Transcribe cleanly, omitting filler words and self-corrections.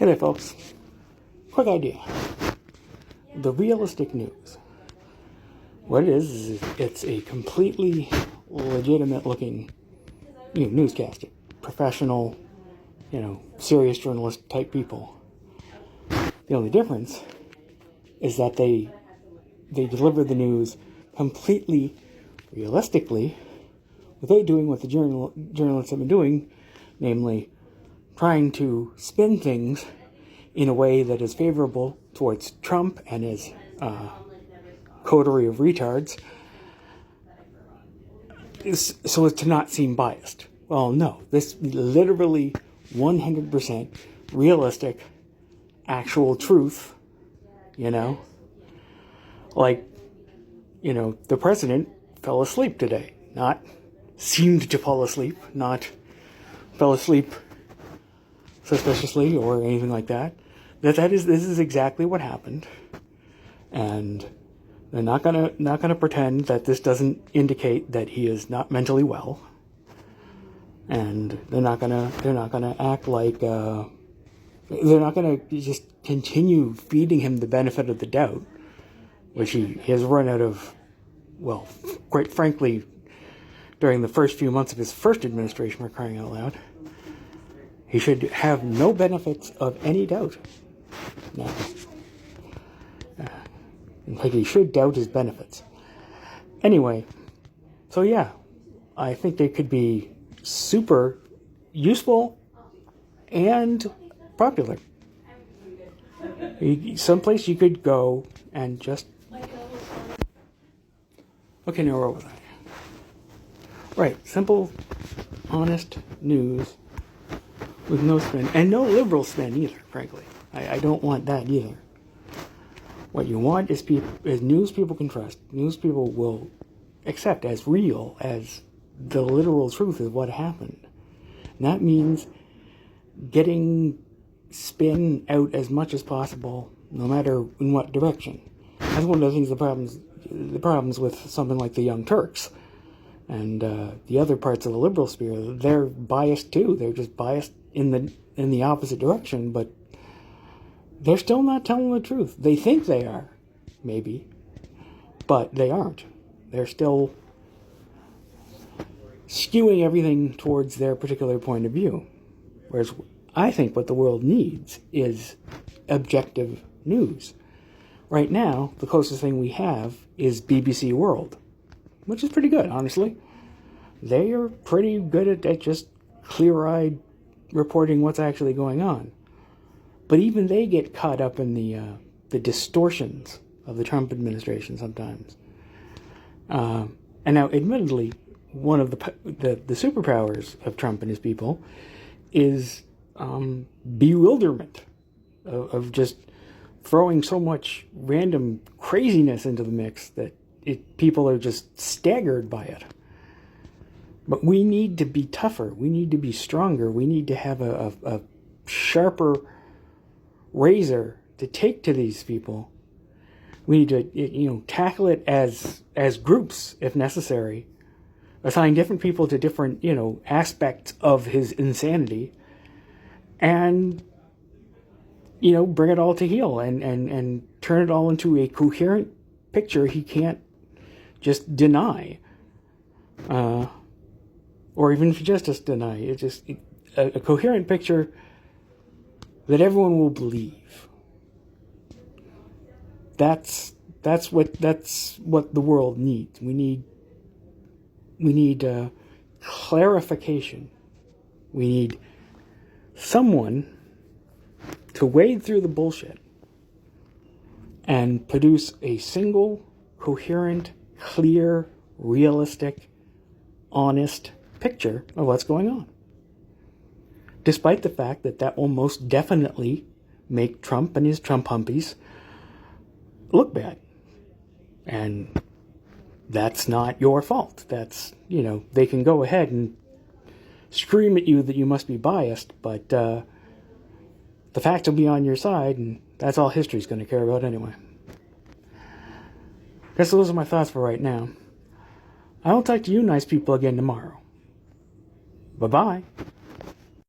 Hey there, folks. Quick idea. The realistic news. What it is it's a completely legitimate looking newscaster. Professional, serious journalist type people. The only difference is that they deliver the news completely realistically without doing what the journalists have been doing, namely trying to spin things in a way that is favorable towards Trump and his coterie of retards, so as to not seem biased. Well, no, this literally 100% realistic, actual truth, like, the president fell asleep today. Not seemed to fall asleep, not fell asleep suspiciously or anything like that. This is exactly what happened, and they're not gonna pretend that this doesn't indicate that he is not mentally well, and they're not gonna act like they're not gonna just continue feeding him the benefit of the doubt, which he has run out of. Well, quite frankly, during the first few months of his first administration, for crying out loud, he should have no benefits of any doubt. No. In fact, he should doubt his benefits. Anyway, so yeah, I think they could be super useful and popular. Someplace you could go and just... Okay, now where was I? Right, simple, honest news with no spin, and no liberal spin either, frankly. I don't want that either. What you want is news people can trust. News people will accept as real as the literal truth of what happened. And that means getting spin out as much as possible, no matter in what direction. That's one of the things, the problems with something like the Young Turks and the other parts of the liberal sphere. They're biased too. They're just biased in the opposite direction, but they're still not telling the truth. They think they are, maybe, but they aren't. They're still skewing everything towards their particular point of view. Whereas I think what the world needs is objective news. Right now, the closest thing we have is BBC World, which is pretty good, honestly. They are pretty good at just clear-eyed reporting what's actually going on. But even they get caught up in the distortions of the Trump administration sometimes. And now, admittedly, one of the superpowers of Trump and his people is bewilderment of just throwing so much random craziness into the mix that people are just staggered by it. But we need to be tougher. We need to be stronger. We need to have a sharper razor to take to these people. We need to, tackle it as groups if necessary. Assign different people to different, aspects of his insanity, and bring it all to heel and turn it all into a coherent picture he can't just deny, or even just deny. It's just a coherent picture that everyone will believe. That's what the world needs. We need clarification. We need someone to wade through the bullshit and produce a single, coherent, clear, realistic, honest picture of what's going on. Despite the fact that will most definitely make Trump and his Trump humpies look bad. And that's not your fault. That's, they can go ahead and scream at you that you must be biased, but the facts will be on your side, and that's all history's going to care about anyway. Guess those are my thoughts for right now. I'll talk to you nice people again tomorrow. Bye-bye.